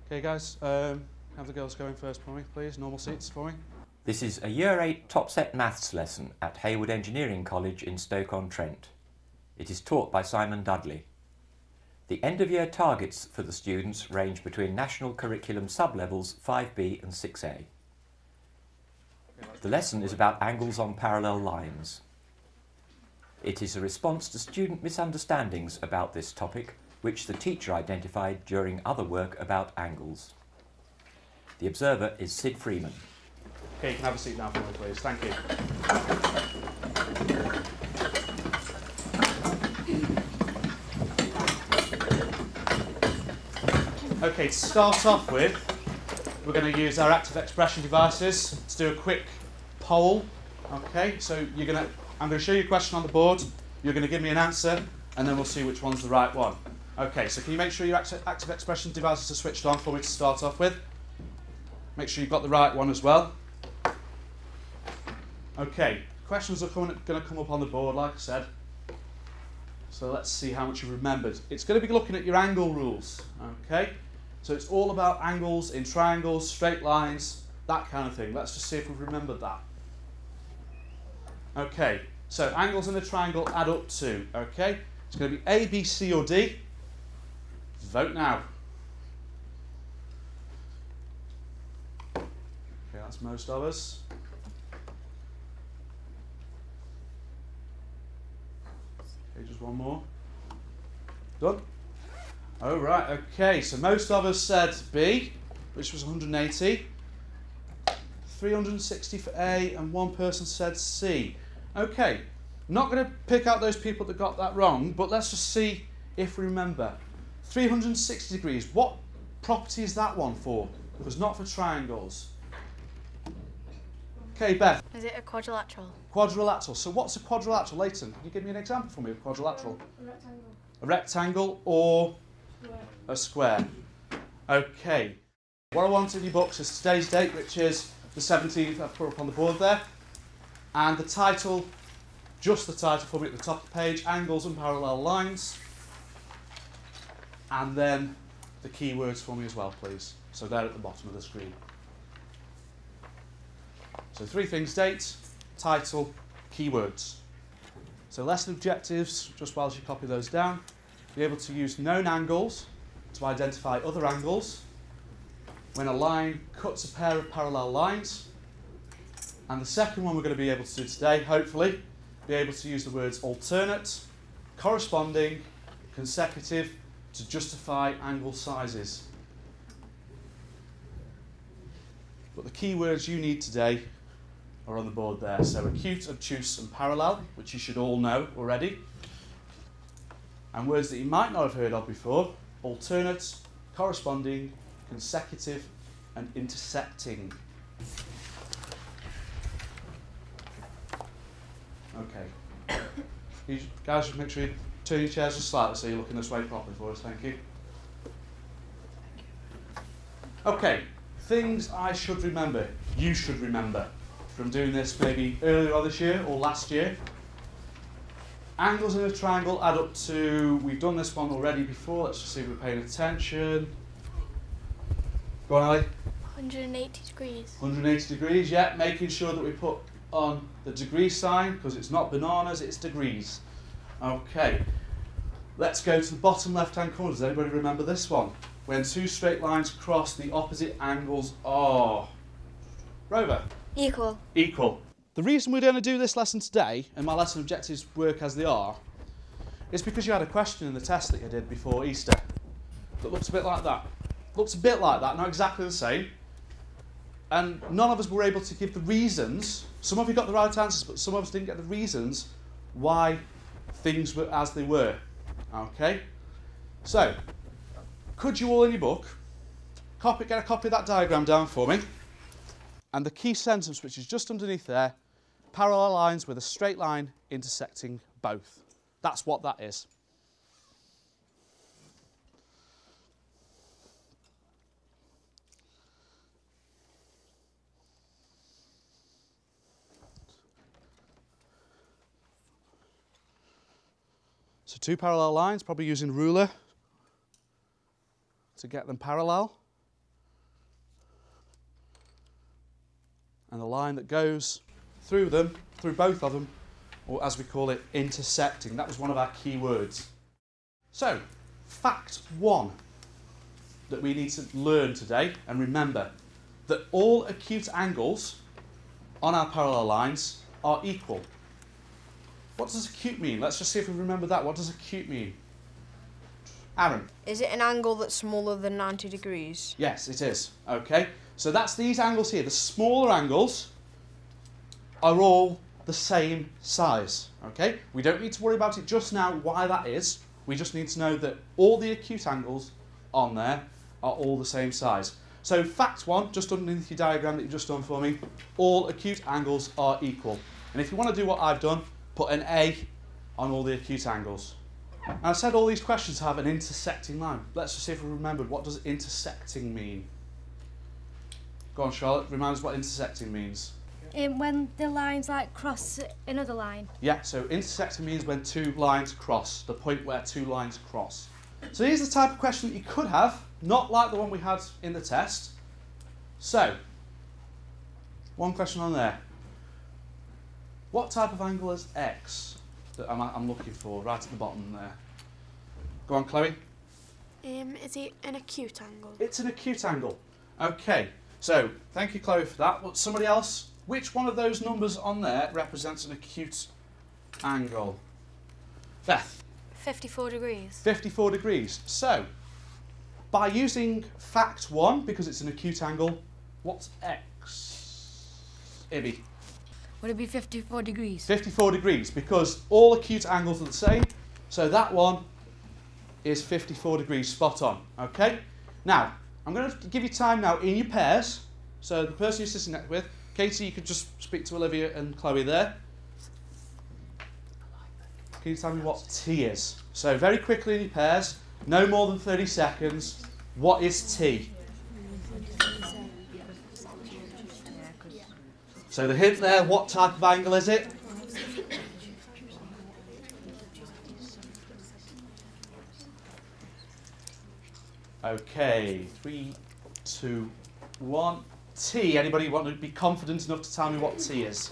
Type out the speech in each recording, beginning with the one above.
Okay guys, have the girls going first for me, please. Normal seats for me. This is a Year 8 top set maths lesson at Hayward Engineering College in Stoke-on-Trent. It is taught by Simon Dudley. The end of year targets for the students range between National Curriculum sub-levels 5B and 6A. The lesson is about angles on parallel lines. It is a response to student misunderstandings about this topic, which the teacher identified during other work about angles. The observer is Sid Freeman. Okay, you can have a seat now for me, please. Thank you. Okay, to start off with, we're going to use our active expression devices to do a quick poll. Okay, so I'm going to show you a question on the board. You're going to give me an answer, and then we'll see which one's the right one. Okay, so can you make sure your active expression devices are switched on for me to start off with? Make sure you've got the right one as well. Okay, questions are going to come up on the board, like I said. So let's see how much you've remembered. It's going to be looking at your angle rules. Okay, so it's all about angles in triangles, straight lines, that kind of thing. Let's just see if we've remembered that. Okay, so angles in a triangle add up to, okay, it's going to be A, B, C or D. Vote now. Okay, that's most of us. Okay, just one more. Done? Oh, right, okay, so most of us said B, which was 180. 360 for A, and one person said C. Okay, not going to pick out those people that got that wrong, but let's just see if we remember. 360 degrees, what property is that one for? It was not for triangles. Okay, Beth. Is it a quadrilateral? Quadrilateral. So what's a quadrilateral, Leighton? Can you give me an example for me of quadrilateral? A rectangle. A rectangle or Square. a square. Okay. What I want in your books is today's date, which is the 17th. I've put up on the board there. And the title, just the title for me at the top of the page, Angles and Parallel Lines. And then the keywords for me as well, please. So they're at the bottom of the screen. So 3 things: date, title, keywords. So lesson objectives, just whilst you copy those down, be able to use known angles to identify other angles when a line cuts a pair of parallel lines. And the second one we're going to be able to do today, hopefully, be able to use the words alternate, corresponding, consecutive to justify angle sizes. But the key words you need today are on the board there. So acute, obtuse and parallel, which you should all know already. And words that you might not have heard of before: alternate, corresponding, consecutive and intersecting. Okay. You guys, just make sure you turn your chairs just slightly so you're looking this way properly for us. Thank you. Okay, things I should remember, you should remember from doing this maybe earlier on this year or last year. Angles in a triangle add up to, we've done this one already before, let's just see if we're paying attention. Go on, Ali. 180 degrees. 180 degrees, yeah, making sure that we put on the degree sign because it's not bananas, it's degrees. Okay, let's go to the bottom left-hand corner. Does anybody remember this one? When 2 straight lines cross, the opposite angles are... Rover? Equal. Equal. The reason we're going to do this lesson today, and my lesson objectives work as they are, is because you had a question in the test that you did before Easter that looks a bit like that. Looks a bit like that, not exactly the same. And none of us were able to give the reasons. Some of you got the right answers, but some of us didn't get the reasons why things were as they were. Okay? So, could you all in your book get a copy of that diagram down for me? And the key sentence, which is just underneath there, parallel lines with a straight line intersecting both. That's what that is. So 2 parallel lines, probably using ruler to get them parallel. and the line that goes through them, through both of them, or as we call it, intersecting. That was one of our key words. So, fact 1 that we need to learn today and remember, that all acute angles on our parallel lines are equal. What does acute mean? Let's just see if we remember that. What does acute mean? Aaron? Is it an angle that's smaller than 90 degrees? Yes, it is. Okay, so that's these angles here. The smaller angles are all the same size. Okay, we don't need to worry about it just now why that is. We just need to know that all the acute angles on there are all the same size. So fact 1, just underneath your diagram that you've just done for me, all acute angles are equal. And if you want to do what I've done, put an A on all the acute angles. And I said all these questions have an intersecting line. Let's just see if we remembered, what does intersecting mean? Go on, Charlotte, remind us what intersecting means. When the lines like cross another line. Yeah, so intersecting means when two lines cross, the point where two lines cross. So here's the type of question that you could have, not like the one we had in the test. So, one question on there. What type of angle is X that I'm looking for, right at the bottom there? Go on, Chloe. Is it an acute angle? It's an acute angle. Okay, so thank you, Chloe, for that. But somebody else, which one of those numbers on there represents an acute angle? Beth? 54 degrees. 54 degrees. So, by using fact 1, because it's an acute angle, what's X? Ibby? Would it be 54 degrees? 54 degrees, because all acute angles are the same. So that one is 54 degrees, spot on. Okay? Now, I'm going to give you time now in your pairs. So the person you're sitting next with, Katie, you could just speak to Olivia and Chloe there. Can you tell me what T is? So very quickly in your pairs, no more than 30 seconds. What is T? So the hint there, what type of angle is it? Okay, 3, 2, 1. T. Anybody want to be confident enough to tell me what T is?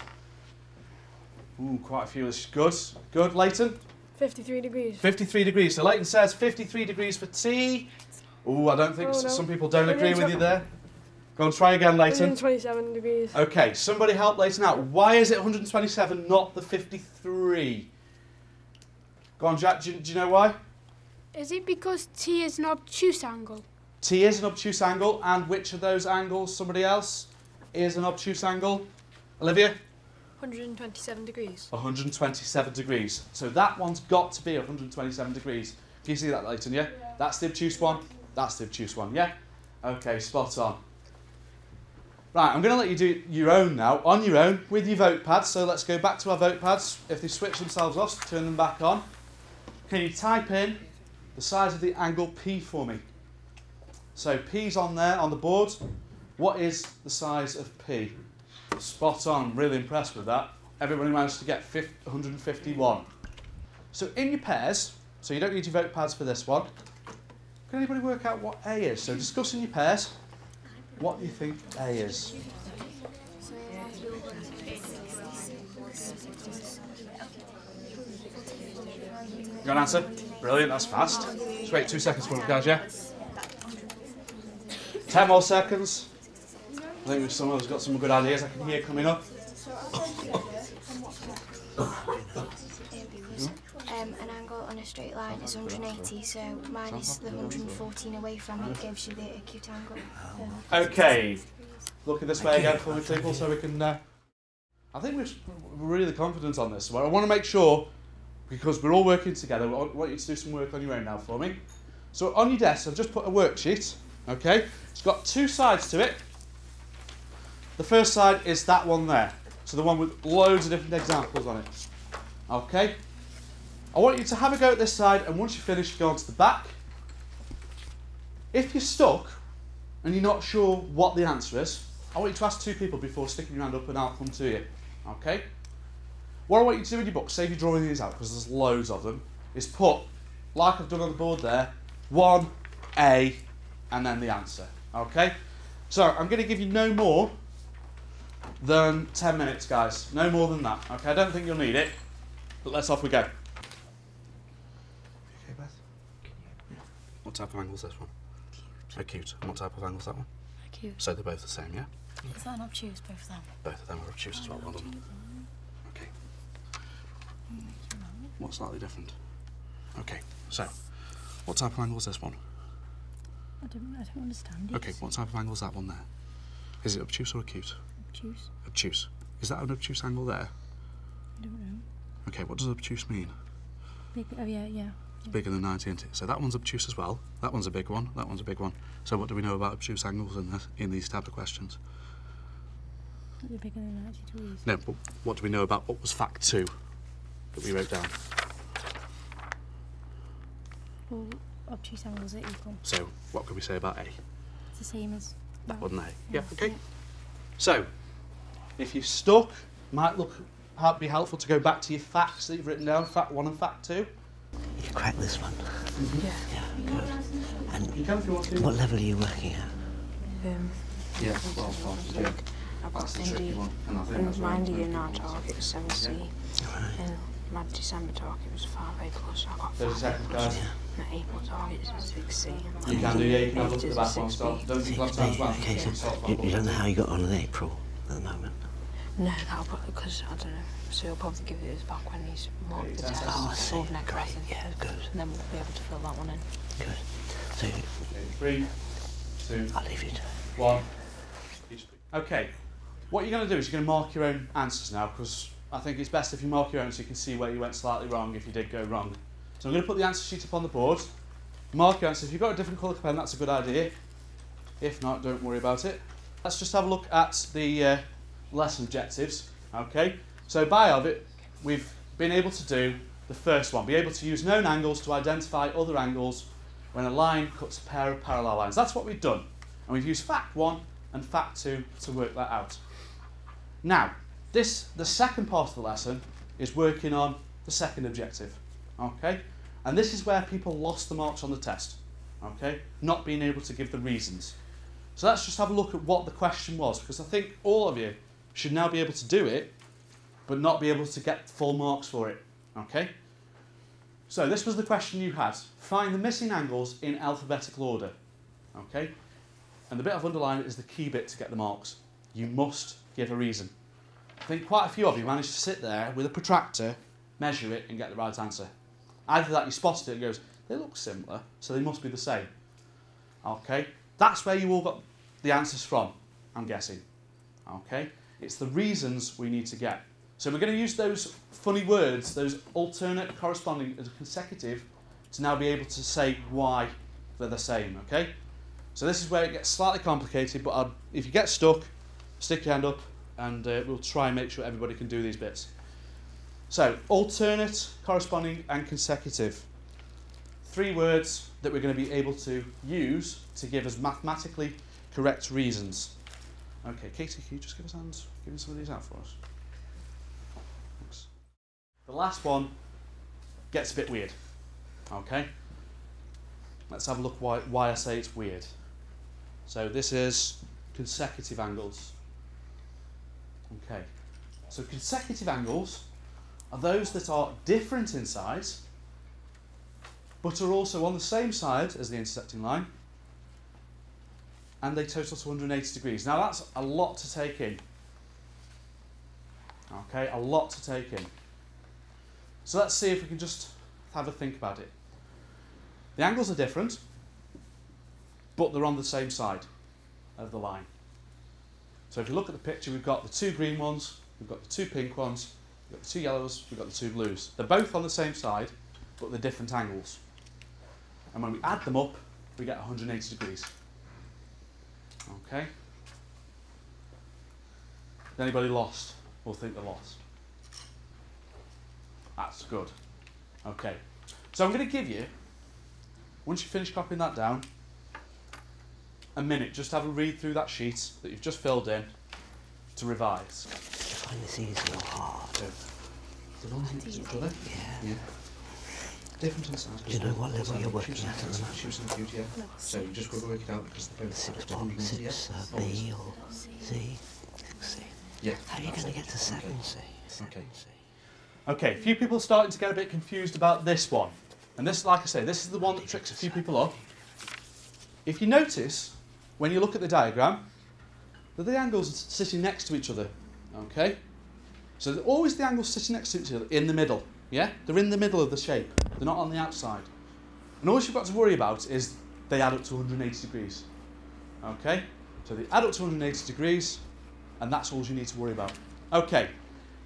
Ooh, quite a few. Good. Good. Leighton? 53 degrees. 53 degrees. So Leighton says 53 degrees for T. Ooh, I don't think no. Some people don't agree with you there. Go on, try again, Leighton. 127 degrees. Okay, somebody help Leighton out. Why is it 127, not the 53? Go on, Jack. Do you know why? Is it because T is an obtuse angle? T is an obtuse angle, and which of those angles, somebody else, is an obtuse angle? Olivia? 127 degrees. 127 degrees. So that one's got to be 127 degrees. Can you see that, Leighton, yeah? That's the obtuse one. That's the obtuse one, yeah? Okay, spot on. Right, I'm going to let you do your own now, on your own, with your vote pads. So let's go back to our vote pads. If they switch themselves off, turn them back on. Can you type in the size of the angle P for me? So P's on there, on the board. What is the size of P? Spot on, really impressed with that. Everybody managed to get 151. So in your pairs, so you don't need your vote pads for this one, can anybody work out what A is? So discuss in your pairs, what do you think A is? You got an answer? Brilliant, that's fast. Just wait 2 seconds for it, guys, yeah? 10 more seconds. I think someone's got some good ideas I can hear coming up. An angle on a straight line is 180, so minus the 114 away from it gives you the acute angle. Okay, looking this way again for me, people, so we can... I think we're really confident on this. Well, I want to make sure, because we're all working together, I want you to do some work on your own now for me. So on your desk, I've just put a worksheet, okay? It's got two sides to it. The first side is that one there, so the one with loads of different examples on it. Okay? I want you to have a go at this side, and once you finish, go on to the back. If you're stuck and you're not sure what the answer is, I want you to ask two people before sticking your hand up and I'll come to you. Okay? What I want you to do in your book, save you drawing these out because there's loads of them, is put, like I've done on the board there, 1A and then the answer. Okay? So I'm going to give you no more than 10 minutes, guys. No more than that. Okay, I don't think you'll need it, but let's off we go. Okay, Beth? Yeah. What type of angle's this one? Acute. And what type of angle's that one? Acute. So they're both the same, yeah? Is that an obtuse, both of them? Both of them are obtuse as well, well done. Okay. What's slightly different? Okay, so, what type of angle is this one? I don't understand it. Okay, what type of angle is that one there? Is it obtuse or acute? Obtuse. Obtuse. Is that an obtuse angle there? I don't know. Okay, what does obtuse mean? Big, oh yeah. It's bigger than 90, isn't it? So that one's obtuse as well. That one's a big one. That one's a big one. So what do we know about obtuse angles in these type of questions? They're bigger than 90 degrees. No, but what do we know about what was fact 2 that we wrote down? Well, obtuse angles are equal. So what could we say about A? It's the same as That one there. Yeah, Yeah, okay. yeah. So, if you're stuck, might be helpful to go back to your facts that you've written down, fact 1 and fact 2. You cracked this one? Yeah. Yeah, good. And You can if you want to. what level are you working at? Yeah, well, yeah. I've got That's the tricky ND, one. And I think that's and where my it's ND going and to our target was 7C. Right. And my December target was 5A plus, I got 30 5. seconds, guys. My April target is 6C. You can do, yeah, you can have a look at the Ages back is one, stop. 6B. Don't think left hand as well. Okay, so you don't know how you got on in April at the moment? No, that'll probably, because I don't know. So he'll probably give it us back when he's marked the test. Oh, I see. Sort of neck Great, resin. yeah, good. And then we'll be able to fill that one in. Good. So 3, 2, I'll leave you to it. 1. Okay, what you're going to do is you're going to mark your own answers now, because I think it's best if you mark your own so you can see where you went slightly wrong if you did go wrong. So I'm going to put the answer sheet up on the board. Mark your answer. If you've got a different colour pen, that's a good idea. If not, don't worry about it. Let's just have a look at the lesson objectives. Okay, so by of it, we've been able to do the first one. Be able to use known angles to identify other angles when a line cuts a pair of parallel lines. That's what we've done. And we've used fact 1 and fact 2 to work that out. Now, the second part of the lesson is working on the second objective. Okay? And this is where people lost the marks on the test. Okay? Not being able to give the reasons. So let's just have a look at what the question was, because I think all of you should now be able to do it, but not be able to get full marks for it. Okay? So this was the question you had. Find the missing angles in alphabetical order. Okay? And the bit I've underlined is the key bit to get the marks. You must give a reason. I think quite a few of you managed to sit there with a protractor, measure it and get the right answer. Either that you spotted it and goes, they look similar, so they must be the same. Okay? That's where you all got the answers from, I'm guessing. Okay? It's the reasons we need to get. So we're going to use those funny words, those alternate, corresponding, and consecutive, to now be able to say why they're the same, okay? So this is where it gets slightly complicated, but if you get stuck, stick your hand up, and we'll try and make sure everybody can do these bits. So, alternate, corresponding, and consecutive. 3 words that we're going to be able to use to give us mathematically correct reasons. Okay, Katie, can you just give us hands? Give me some of these out for us. Thanks. The last one gets a bit weird. Okay? Let's have a look why I say it's weird. So this is consecutive angles. Okay. So consecutive angles are those that are different in size, but are also on the same side as the intersecting line, and they total to 180 degrees. Now that's a lot to take in. Okay, a lot to take in. So let's see if we can just have a think about it. The angles are different, but they're on the same side of the line. So if you look at the picture, we've got the 2 green ones, we've got the 2 pink ones, we've got the 2 yellows, we've got the 2 blues. They're both on the same side, but they're different angles. And when we add them up, we get 180 degrees. Okay? Is anybody lost or think they're lost? That's good. Okay. So I'm going to give you, once you finish copying that down, a minute, just have a read through that sheet that you've just filled in to revise. Do you find this easy or hard? Yeah. Different in size. Do you know what level you're working at the moment? So you just got to work it out because they're both 6 what? 6 B or C? 6C. Yeah. How are you going to get to 7C? Okay. Okay, a few people are starting to get a bit confused about this one. And this, like I say, this is the one that tricks a few people up. If you notice, when you look at the diagram, that the angles are sitting next to each other. Okay? So they're always the angles sitting next to each other in the middle. Yeah? They're in the middle of the shape. They're not on the outside. And all you've got to worry about is they add up to 180 degrees. Okay? So they add up to 180 degrees, and that's all you need to worry about. Okay.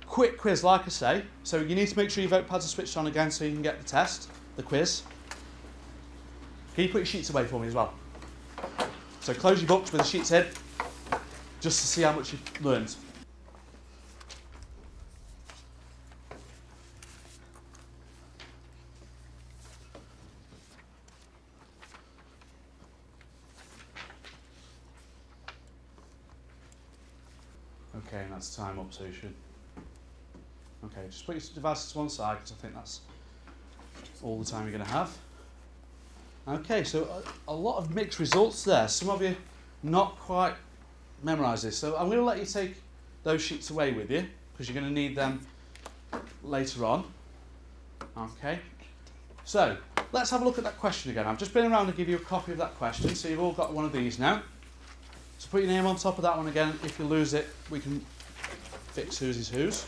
Quick quiz, like I say. So you need to make sure your vote pads are switched on again so you can get the test, the quiz. Can you put your sheets away for me as well? So close your books with the sheets in, just to see how much you've learned. Okay, and that's time up, so you should. Okay, just put your devices to one side because I think that's all the time you're going to have. Okay, so a lot of mixed results there. Some of you not quite memorised this, so I'm going to let you take those sheets away with you because you're going to need them later on. Okay, so let's have a look at that question again. I've just been around to give you a copy of that question, so you've all got one of these now. So put your name on top of that one again. If you lose it, we can fix whose is whose.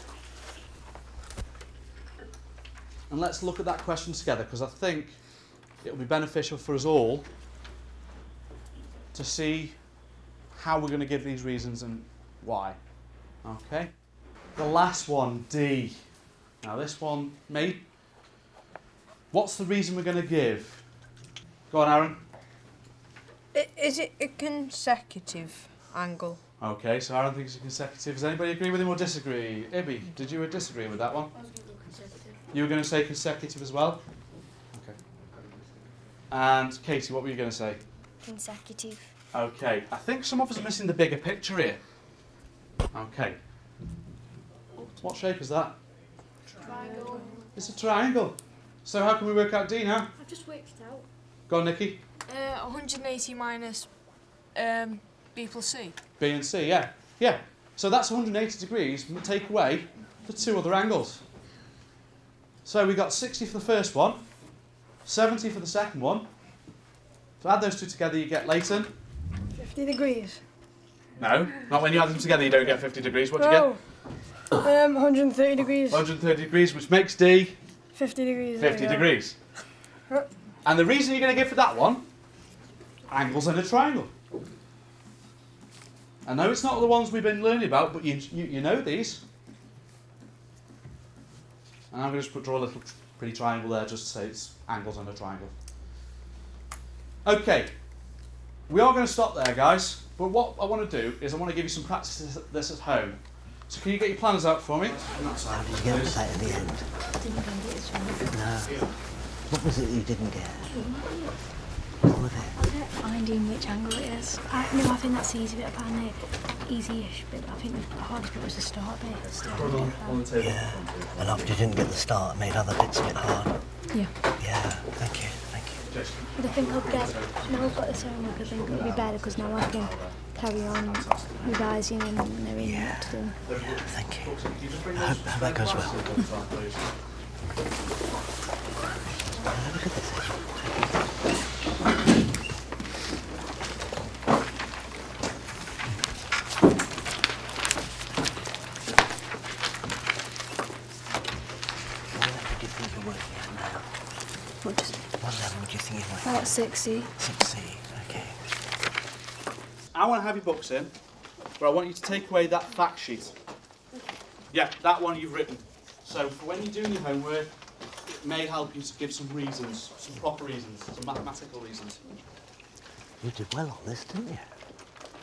And let's look at that question together because I think it'll be beneficial for us all to see how we're going to give these reasons and why. Okay? The last one, D. Now this one, me. What's the reason we're going to give? Go on, Aaron. Is it a consecutive angle? Okay, so Aaron thinks it's consecutive. Does anybody agree with him or disagree? Ibby, did you disagree with that one? I was going to go consecutive. You were going to say consecutive as well? Okay. And Katie, what were you going to say? Consecutive. Okay, I think some of us are missing the bigger picture here. Okay. What shape is that? Triangle. It's a triangle. So how can we work out D now? I've just worked it out. Go on, Nikki. 180 minus B plus C. B and C, yeah. Yeah. So that's 180 degrees. We take away the two other angles. So we got 60 for the first one, 70 for the second one. So add those two together, you get Leighton. 50 degrees. No, not when you add them together, you don't get 50 degrees. What do you get? 130 degrees. 130 degrees, which makes D 50 degrees. 50 degrees. And the reason you're going to give for that one, angles in a triangle. I know it's not the ones we've been learning about, but you know these. And I'm going to just draw a little pretty triangle there just to say it's angles on a triangle. Okay, we are going to stop there, guys. But what I want to do is I want to give you some practice of this at home. So can you get your planners out for me? How did you get to that in the end? No. What was it you didn't get? What was it? Finding which angle it is. I think that's the easy bit. I found it easy-ish, but I think the hardest bit was the start bit. On the table. Yeah. And after you didn't get the start, it made other bits a bit hard. Yeah. Yeah. Thank you. Thank you. But I think I'll get, now I've got this homework, I think it'll be better because now I can carry on revising and knowing what to do. Yeah, thank you. I hope that goes well. Look at this. What level do you think you're working at? About 60. 6C, okay. I want to have your books in, but I want you to take away that fact sheet. Yeah, that one you've written. So for when you're doing your homework, it may help you to give some reasons, some proper reasons, some mathematical reasons. You did well on this, didn't you?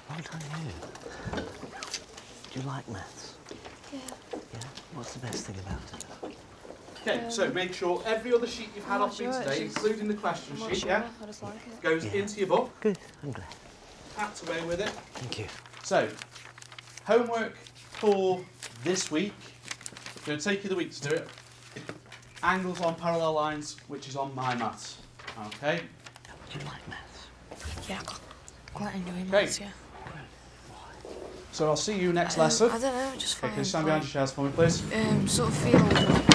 Well done you. Do you like maths? Yeah. Yeah? What's the best thing about it? Okay, so make sure every other sheet you've had off me today, including the question sheet, yeah, I just like it. goes into your book, Good, I'm glad. packed away with it. Thank you. So, homework for this week. I'm going to take you the week to do it. Angles on parallel lines, which is on my maths. Okay? Do you like maths? Yeah, quite enjoying Okay. maths, yeah. So I'll see you next lesson. I don't know, just Okay, fine. can you stand behind your chairs for me, please? Sort of feel,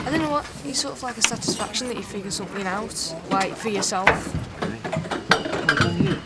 I don't know what, it's sort of like a satisfaction that you figure something out, like for yourself. Well done you.